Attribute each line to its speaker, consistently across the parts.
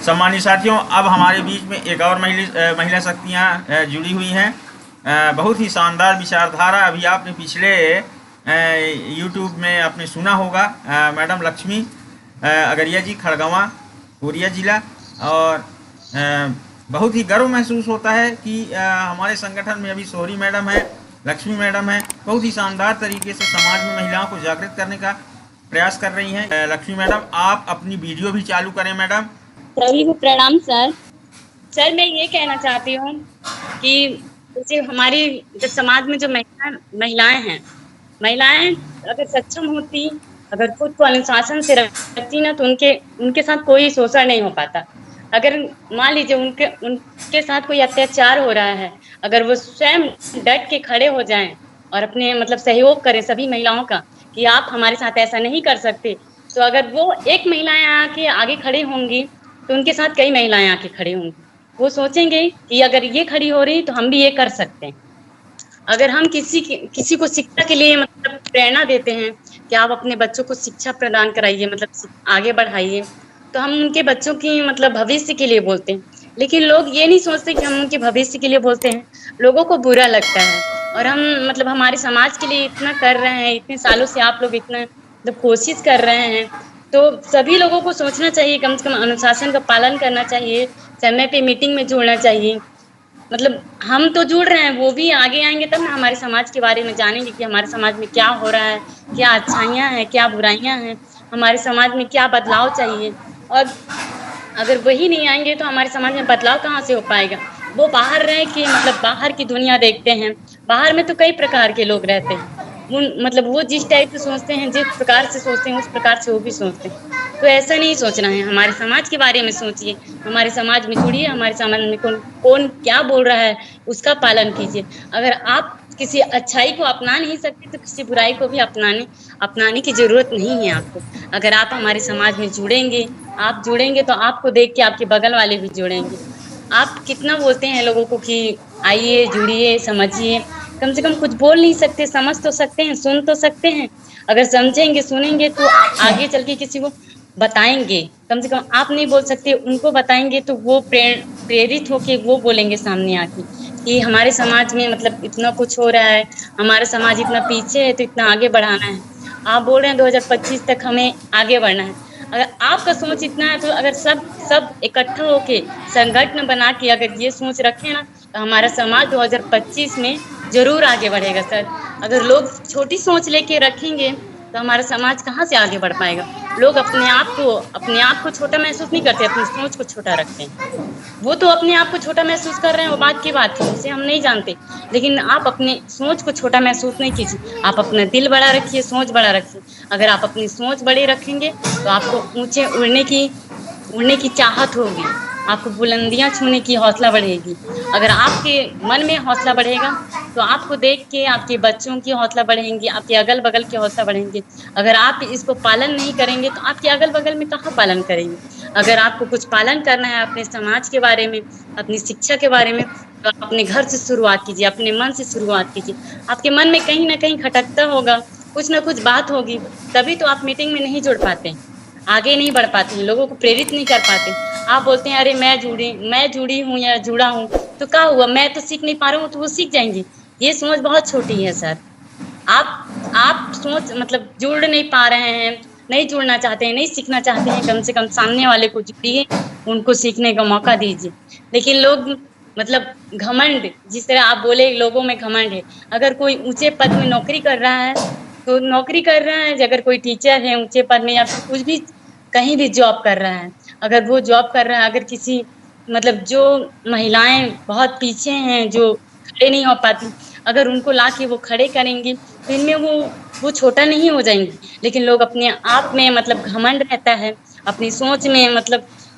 Speaker 1: सम्मानित साथियों, अब हमारे बीच में एक और महिला शक्तियाँ जुड़ी हुई हैं। बहुत ही शानदार विचारधारा। अभी आपने पिछले यूट्यूब में आपने सुना होगा, मैडम लक्ष्मी अगरिया जी, खड़गवां कोरिया जिला। और बहुत ही गर्व महसूस होता है कि हमारे संगठन में अभी सोहरी मैडम है, लक्ष्मी मैडम है, बहुत ही शानदार तरीके से समाज में महिलाओं को जागृत करने का प्रयास कर रही हैं। लक्ष्मी मैडम, आप अपनी वीडियो भी चालू करें। मैडम
Speaker 2: सभी को प्रणाम। सर मैं ये कहना चाहती हूँ कि जैसे हमारी समाज में जो महिलाएं अगर सक्षम होती, अगर खुद को अनुशासन से रखती ना, तो उनके साथ कोई शोषण नहीं हो पाता। अगर मान लीजिए उनके साथ कोई अत्याचार हो रहा है, अगर वो स्वयं डट के खड़े हो जाएं और अपने सहयोग करें सभी महिलाओं का कि आप हमारे साथ ऐसा नहीं कर सकते, तो अगर वो एक महिलाएं आके आगे खड़ी होंगी तो उनके साथ कई महिलाएं आके खड़ी होंगी। वो सोचेंगे कि अगर ये खड़ी हो रही तो हम भी ये कर सकते हैं। अगर हम किसी को शिक्षा के लिए प्रेरणा देते हैं कि आप अपने बच्चों को शिक्षा प्रदान कराइए, आगे बढ़ाइए, तो हम उनके बच्चों की भविष्य के लिए बोलते हैं। लेकिन लोग ये नहीं सोचते कि हम उनके भविष्य के लिए बोलते हैं। लोगों को बुरा लगता है। और हम हमारे समाज के लिए इतना कर रहे हैं, इतने सालों से आप लोग इतना कोशिश कर रहे हैं, तो सभी लोगों को सोचना चाहिए, कम से कम अनुशासन का पालन करना चाहिए, समय पे मीटिंग में जुड़ना चाहिए। हम तो जुड़ रहे हैं, वो भी आगे आएंगे तब ना हमारे समाज के बारे में जानेंगे कि हमारे समाज में क्या हो रहा है, क्या अच्छाइयाँ हैं, क्या बुराइयाँ हैं, हमारे समाज में क्या बदलाव चाहिए। और अगर वही नहीं आएंगे तो हमारे समाज में बदलाव कहाँ से हो पाएगा। वो बाहर रह के बाहर की दुनिया देखते हैं। बाहर में तो कई प्रकार के लोग रहते हैं। वो जिस टाइप से सोचते हैं, जिस प्रकार से सोचते हैं, उस प्रकार से वो भी सोचते हैं। तो ऐसा नहीं सोचना है। हमारे समाज के बारे में सोचिए, हमारे समाज में जुड़िए, हमारे समाज में कौन क्या बोल रहा है उसका पालन कीजिए। अगर आप किसी अच्छाई को अपना नहीं सकते तो किसी बुराई को भी अपनाने की जरूरत नहीं है आपको। अगर आप हमारे समाज में जुड़ेंगे तो आपको देख के आपके बगल वाले भी जुड़ेंगे। आप कितना बोलते हैं लोगों को कि आइए, जुड़िए, समझिए, कम से कम कुछ बोल नहीं सकते, समझ तो सकते हैं, सुन तो सकते हैं। अगर समझेंगे, सुनेंगे तो आगे चल के किसी को बताएंगे। कम से कम आप नहीं बोल सकते, उनको बताएंगे तो वो प्रेरित होके वो बोलेंगे सामने आके कि हमारे समाज में इतना कुछ हो रहा है, हमारा समाज इतना पीछे है तो इतना आगे बढ़ाना है। आप बोल रहे हैं 2025 तक हमें आगे बढ़ना है। अगर आपका सोच इतना है तो अगर सब इकट्ठा होके संगठन बना के अगर ये सोच रखें ना, तो हमारा समाज 2025 में जरूर आगे बढ़ेगा सर। अगर लोग छोटी सोच लेके रखेंगे तो हमारा समाज कहाँ से आगे बढ़ पाएगा। लोग अपने आप को छोटा महसूस नहीं करते, अपनी सोच को छोटा रखते हैं। वो तो अपने आप को छोटा महसूस कर रहे हैं, वो बात की बात है, उसे हम नहीं जानते। लेकिन आप अपनी सोच को छोटा महसूस नहीं कीजिए, आप अपना दिल बड़ा रखिए, सोच बड़ा रखिए। अगर आप अपनी सोच बड़ी रखेंगे तो आपको ऊंचे उड़ने की चाहत होगी, आपको बुलंदियां छूने की हौसला बढ़ेगी। अगर आपके मन में हौसला बढ़ेगा तो आपको देख के आपके बच्चों की हौसला बढ़ेंगी, आपके अगल बगल की हौसला बढ़ेंगे। अगर आप इसको पालन नहीं करेंगे तो आपके अगल बगल में कहाँ पालन करेंगे। अगर आपको कुछ पालन करना है अपने समाज के बारे में, अपनी शिक्षा के बारे में, तो आप अपने घर से शुरुआत कीजिए, अपने मन से शुरुआत कीजिए। आपके मन में कहीं ना कहीं खटकता होगा, कुछ ना कुछ बात होगी, तभी तो आप मीटिंग में नहीं जुड़ पाते, आगे नहीं बढ़ पाते हैं, लोगों को प्रेरित नहीं कर पाते। आप बोलते हैं अरे मैं जुड़ी हूँ या जुड़ा हूँ, तो क्या हुआ, मैं तो सीख नहीं पा रहा हूँ, तो वो सीख जाएंगे। ये सोच बहुत छोटी है सर। आप सोच जुड़ नहीं पा रहे हैं, नहीं जुड़ना चाहते हैं, नहीं सीखना चाहते हैं, कम से कम सामने वाले को जुड़िए, उनको सीखने का मौका दीजिए। लेकिन लोग घमंड, जिस तरह आप बोले लोगों में घमंड है। अगर कोई ऊंचे पद में नौकरी कर रहा है तो नौकरी कर रहा है, अगर कोई टीचर है ऊंचे पद में या फिर कुछ भी कहीं भी जॉब कर रहा है, अगर वो जॉब कर रहा है, अगर किसी जो महिलाएं बहुत पीछे हैं, जो खड़े नहीं हो पाती, अगर उनको ला के वो खड़े करेंगे तो इनमें वो छोटा नहीं हो जाएंगे। लेकिन लोग अपने आप में घमंड रहता है, अपनी सोच में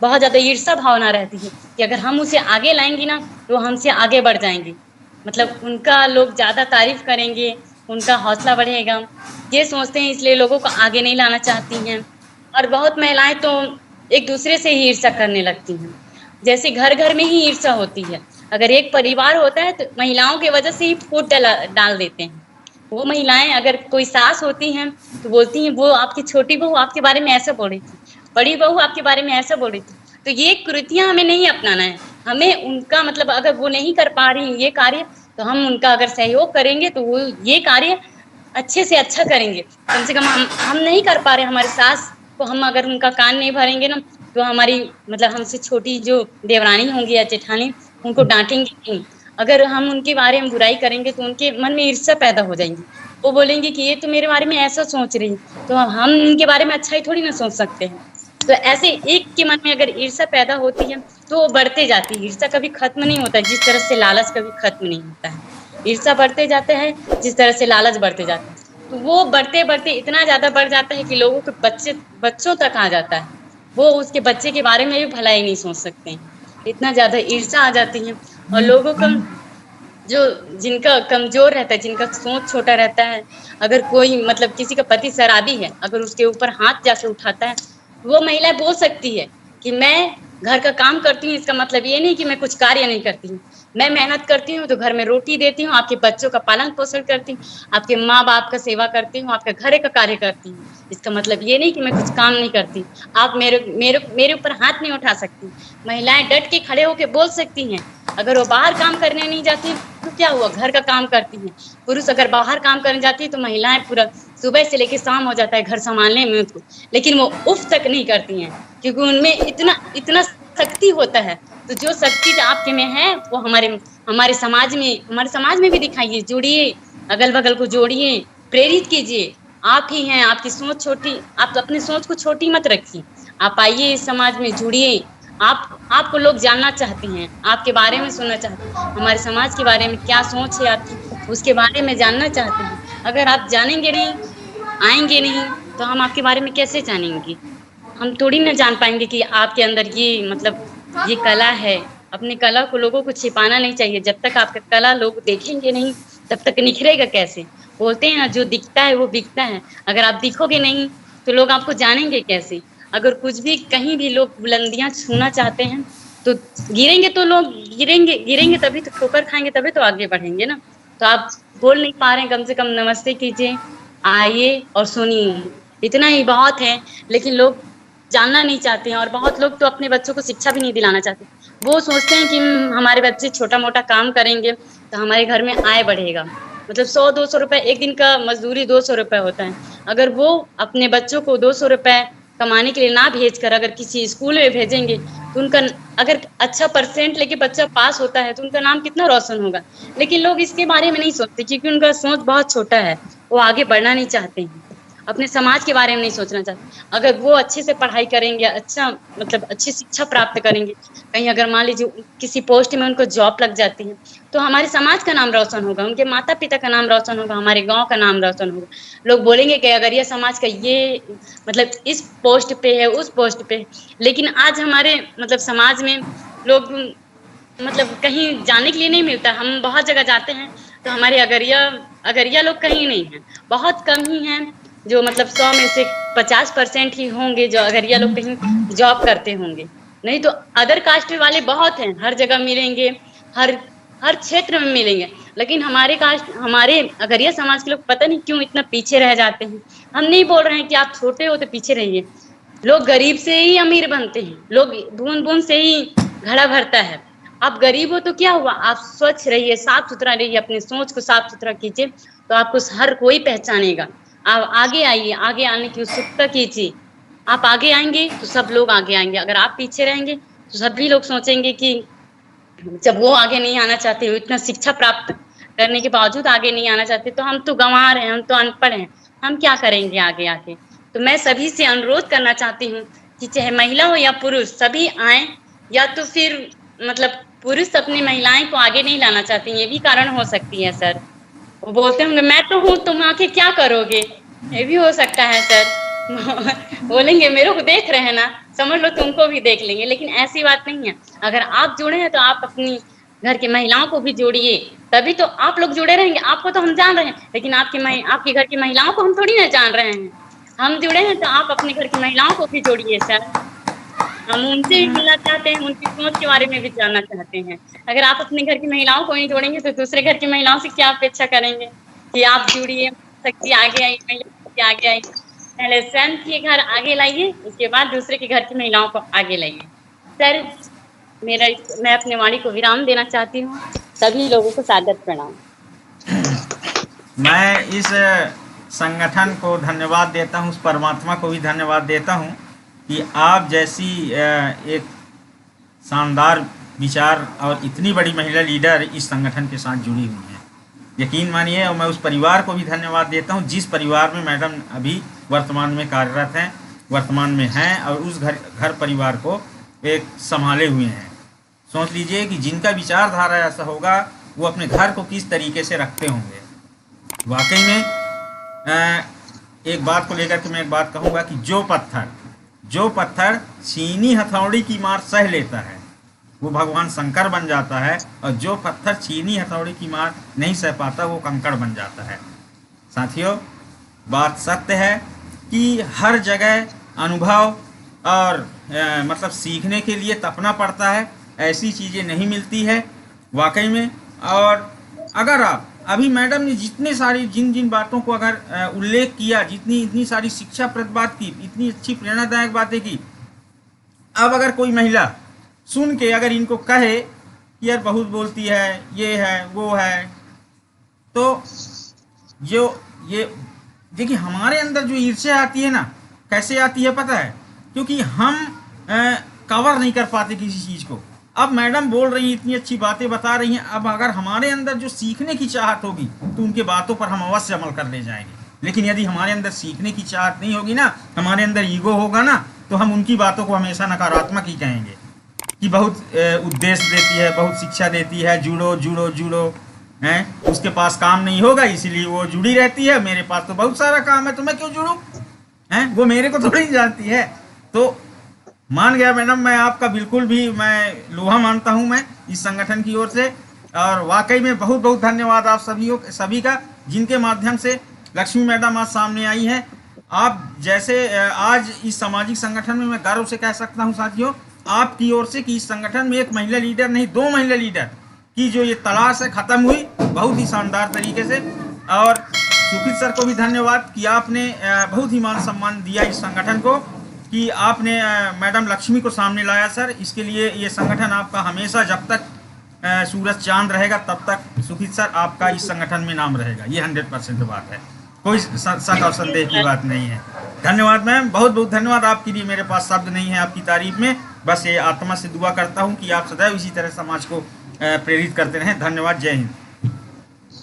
Speaker 2: बहुत ज्यादा ईर्ष्या भावना रहती है कि अगर हम उसे आगे लाएंगे ना तो हमसे आगे बढ़ जाएंगे, उनका लोग ज्यादा तारीफ करेंगे, उनका हौसला बढ़ेगा। ये सोचते हैं, इसलिए लोगों को आगे नहीं लाना चाहती हैं। और बहुत महिलाएं तो एक दूसरे से ही ईर्ष्या करने लगती हैं, जैसे घर घर में ही ईर्ष्या होती है। अगर एक परिवार होता है तो महिलाओं की वजह से ही फूट डाल देते हैं। वो महिलाएं, अगर कोई सास होती हैं तो बोलती हैं वो आपकी छोटी बहू आपके बारे में ऐसा बोल रही थी, बड़ी बहू आपके बारे में ऐसा बोल रही थी। तो ये कृतियां हमें नहीं अपनाना है। हमें उनका मतलब अगर वो नहीं कर पा रही ये कार्य, तो हम उनका अगर सहयोग करेंगे तो वो ये कार्य अच्छे से अच्छा करेंगे। कम से कम हम नहीं कर पा रहे, हमारे सास को हम अगर उनका कान नहीं भरेंगे ना, तो हमारी मतलब हमसे छोटी जो देवरानी होंगी या जेठानी, उनको डांटेंगे नहीं। अगर हम उनके बारे में बुराई करेंगे तो उनके मन में ईर्ष्या पैदा हो जाएंगी। वो बोलेंगे कि ये तो मेरे बारे में ऐसा सोच रही है, तो हम इनके बारे में अच्छाई थोड़ी ना सोच सकते हैं। तो ऐसे एक के मन में अगर ईर्ष्या पैदा होती है तो वो बढ़ते जाती है। ईर्ष्या कभी खत्म नहीं होता है, जिस तरह से लालच कभी खत्म नहीं होता है। ईर्ष्या बढ़ते जाते हैं जिस तरह से लालच बढ़ते जाते हैं, तो वो बढ़ते बढ़ते इतना ज्यादा बढ़ जाता है कि लोगों के बच्चों तक आ जाता है। वो उसके बच्चे के बारे में भी भलाई नहीं सोच सकते हैं, इतना ज्यादा ईर्ष्या आ जाती है। और लोगों का जो जिनका कमजोर रहता है, जिनका सोच छोटा रहता है, अगर कोई मतलब किसी का पति शराबी है, अगर उसके ऊपर हाथ जाके उठाता है, वो महिला बोल सकती है कि मैं घर का काम करती हूँ, इसका मतलब ये नहीं कि मैं कुछ कार्य नहीं करती हूँ। मैं मेहनत करती हूँ तो घर में रोटी देती हूँ, आपके बच्चों का पालन पोषण करती हूँ, आपके माँ बाप का सेवा करती हूँ, आपके घर का कार्य करती हूँ। इसका मतलब ये नहीं कि मैं कुछ काम नहीं करती। आप मेरे मेरे मेरे ऊपर हाथ नहीं उठा सकती। महिलाएं डट के खड़े होके बोल सकती हैं। अगर वो बाहर काम करने नहीं जाती तो क्या हुआ, घर का काम करती हैं। पुरुष अगर बाहर काम करने जाती है तो महिलाएं पूरा सुबह से लेकर शाम हो जाता है घर संभालने में उनको, लेकिन वो उफ तक नहीं करती हैं, क्योंकि उनमें इतना इतना शक्ति होता है। तो जो शक्ति आपके में है वो हमारे समाज में भी दिखाइए, जुड़िए, अगल बगल को जोड़िए, प्रेरित कीजिए। आप ही हैं, आपकी सोच छोटी, आप तो अपनी सोच को छोटी मत रखिए। आप आइए इस समाज में जुड़िए। आपको लोग जानना चाहते हैं, आपके बारे में सुनना चाहते हैं, हमारे समाज के बारे में क्या सोच है आपकी, उसके बारे में जानना चाहते हैं। अगर आप जानेंगे नहीं, आएंगे नहीं, तो हम आपके बारे में कैसे जानेंगे। हम थोड़ी ना जान पाएंगे कि आपके अंदर ये मतलब ये कला है। अपनी कला को लोगों को छिपाना नहीं चाहिए। जब तक आपका कला लोग देखेंगे नहीं, तब तक निखरेगा कैसे। बोलते हैं ना, जो दिखता है वो बिकता है। अगर आप दिखोगे नहीं तो लोग आपको जानेंगे कैसे। अगर कुछ भी कहीं भी लोग बुलंदियां छूना चाहते हैं तो गिरेंगे, तो लोग गिरेंगे गिरेंगे तभी तो ठोकर खाएंगे, तभी तो आगे बढ़ेंगे ना। तो आप बोल नहीं पा रहे हैं, कम से कम नमस्ते कीजिए, आइए और सुनिए, इतना ही बहुत है। लेकिन लोग जानना नहीं चाहते हैं, और बहुत लोग तो अपने बच्चों को शिक्षा भी नहीं दिलाना चाहते। वो सोचते हैं कि हमारे बच्चे छोटा मोटा काम करेंगे तो हमारे घर में आय बढ़ेगा। मतलब 100-200 रुपए एक दिन का मजदूरी 200 रुपए होता है। अगर वो अपने बच्चों को 200 रुपए कमाने के लिए ना भेज कर अगर किसी स्कूल में भेजेंगे तो उनका, अगर अच्छा परसेंट लेके बच्चा पास होता है तो उनका नाम कितना रोशन होगा। लेकिन लोग इसके बारे में नहीं सोचते, क्योंकि उनका सोच बहुत छोटा है। वो आगे बढ़ना नहीं चाहते हैं, अपने समाज के बारे में नहीं सोचना चाहते। अगर वो अच्छे से पढ़ाई करेंगे, अच्छा मतलब अच्छी शिक्षा प्राप्त करेंगे, कहीं अगर मान लीजिए किसी पोस्ट में उनको जॉब लग जाती है, तो हमारे समाज का नाम रोशन होगा, उनके माता पिता का नाम रोशन होगा, हमारे गांव का नाम रोशन होगा। लोग बोलेंगे कि अगर ये समाज का ये मतलब इस पोस्ट पे है, उस पोस्ट पे है। लेकिन आज हमारे मतलब समाज में लोग मतलब कहीं जाने के लिए नहीं मिलता। हम बहुत जगह जाते हैं तो हमारे अगरिया अगरिया लोग कहीं नहीं है, बहुत कम ही हैं। जो मतलब 100 में से 50% ही होंगे जो अगरिया लोग कहीं जॉब करते होंगे। नहीं तो अदर कास्ट वाले बहुत हैं, हर जगह मिलेंगे, हर हर क्षेत्र में मिलेंगे। लेकिन हमारे अगरिया समाज के लोग पता नहीं क्यों इतना पीछे रह जाते हैं। हम नहीं बोल रहे हैं कि आप छोटे हो तो पीछे रहिए। लोग गरीब से ही अमीर बनते हैं, लोग बूंद बूंद से ही घड़ा भरता है। आप गरीब हो तो क्या हुआ, आप स्वच्छ रहिए, साफ सुथरा रहिए, अपनी सोच को साफ सुथरा कीजिए, तो आपको हर कोई पहचानेगा। आप आगे आइए, आगे आने की उत्सुकता कीजिए। आप आगे आएंगे तो सब लोग आगे आएंगे। अगर आप पीछे रहेंगे तो सभी लोग सोचेंगे कि जब वो आगे नहीं आना चाहते, इतना शिक्षा प्राप्त करने के बावजूद आगे नहीं आना चाहते, तो हम तो गंवार हैं, हम तो अनपढ़ हैं, हम क्या करेंगे आगे आके। तो मैं सभी से अनुरोध करना चाहती हूँ कि चाहे महिला हो या पुरुष, सभी आए। या तो फिर मतलब पुरुष अपनी महिलाएं को आगे नहीं लाना चाहते, ये भी कारण हो सकती है सर। वो बोलते होंगे मैं तो हूँ, तुम आके क्या करोगे, ये भी हो सकता है सर। बोलेंगे मेरे को देख रहे हैं ना, समझ लो तुमको भी देख लेंगे। लेकिन ऐसी बात नहीं है। अगर आप जुड़े हैं तो आप अपनी घर की महिलाओं को भी जोड़िए, तभी तो आप लोग जुड़े रहेंगे। आपको तो हम जान रहे हैं, लेकिन आपके घर की महिलाओं को हम थोड़ी ना जान रहे हैं। हम जुड़े हैं तो आप अपने घर की महिलाओं को भी जोड़िए सर। हम उनसे भी मिलना चाहते हैं, उनकी सोच के बारे में भी जानना चाहते हैं। अगर आप अपने घर की महिलाओं को नहीं जोड़ेंगे तो दूसरे घर की महिलाओं से क्या अपेक्षा करेंगे कि आप जुड़िए, शक्ति आगे आई, महिला शक्ति आगे आई। पहले स्वयं के घर आगे लाइए, उसके बाद दूसरे के घर की महिलाओं को आगे लाइए। सर, मेरा मैं अपने वाणी को विराम देना चाहती हूँ। सभी लोगों को सादर प्रणाम।
Speaker 1: मैं इस संगठन को धन्यवाद देता हूँ, उस परमात्मा को भी धन्यवाद देता हूँ कि आप जैसी एक शानदार विचार और इतनी बड़ी महिला लीडर इस संगठन के साथ जुड़ी हुई हैं। यकीन मानिए, और मैं उस परिवार को भी धन्यवाद देता हूँ जिस परिवार में मैडम अभी वर्तमान में कार्यरत हैं, वर्तमान में हैं, और उस घर परिवार को एक संभाले हुए हैं। सोच लीजिए कि जिनका विचारधारा ऐसा होगा वो अपने घर को किस तरीके से रखते होंगे। वाकई में एक बात को लेकर के मैं एक बात कहूँगा कि जो पत्थर चीनी हथौड़ी की मार सह लेता है वो भगवान शंकर बन जाता है, और जो पत्थर चीनी हथौड़ी की मार नहीं सह पाता वो कंकड़ बन जाता है। साथियों, बात सत्य है कि हर जगह अनुभव और मतलब सीखने के लिए तपना पड़ता है, ऐसी चीज़ें नहीं मिलती है वाकई में। और अगर आप अभी मैडम ने जिन बातों को अगर उल्लेख किया, इतनी सारी शिक्षाप्रद बात की, इतनी अच्छी प्रेरणादायक बातें की, अब अगर कोई महिला सुन के अगर इनको कहे कि यार बहुत बोलती है, ये है वो है, तो जो ये देखिए हमारे अंदर जो ईर्ष्या आती है ना, कैसे आती है पता है? क्योंकि हम कवर नहीं कर पाते किसी चीज़ को। अब मैडम बोल रही हैं, इतनी अच्छी बातें बता रही हैं, अब अगर हमारे अंदर जो सीखने की चाहत होगी तो उनके बातों पर हम अवश्य अमल कर ले जाएंगे। लेकिन यदि हमारे अंदर सीखने की चाहत नहीं होगी ना, हमारे अंदर ईगो होगा ना, तो हम उनकी बातों को हमेशा नकारात्मक ही कहेंगे कि बहुत उद्देश्य देती है, बहुत शिक्षा देती है, जुड़ो जुड़ो जुड़ो हैं, उसके पास काम नहीं होगा इसलिए वो जुड़ी रहती है, मेरे पास तो बहुत सारा काम है तो मैं क्यों जुड़ूं हैं, वो मेरे को थोड़ी जानती है। तो मान गया मैडम, मैं आपका बिल्कुल भी मैं लोहा मानता हूं मैं इस संगठन की ओर से। और वाकई में बहुत बहुत धन्यवाद आप सभी का, जिनके माध्यम से लक्ष्मी मैडम आज सामने आई है। आप जैसे आज इस सामाजिक संगठन में मैं गर्व से कह सकता हूं साथियों, आपकी ओर से कि इस संगठन में एक महिला लीडर नहीं, 2 महिला लीडर की जो ये तलाश है ख़त्म हुई बहुत ही शानदार तरीके से। और सुखित सर को भी धन्यवाद कि आपने बहुत ही मान सम्मान दिया इस संगठन को, कि आपने मैडम लक्ष्मी को सामने लाया सर। इसके लिए ये संगठन आपका हमेशा, जब तक सूरज चांद रहेगा तब तक सुखित सर आपका इस संगठन में नाम रहेगा, ये 100% बात है, कोई शक और संदेह की बात नहीं है। धन्यवाद मैम, बहुत बहुत धन्यवाद। आपके लिए मेरे पास शब्द नहीं है आपकी तारीफ में, बस ये आत्मा से दुआ करता हूँ कि आप सदैव इसी तरह समाज को प्रेरित करते रहें। धन्यवाद, जय हिंद।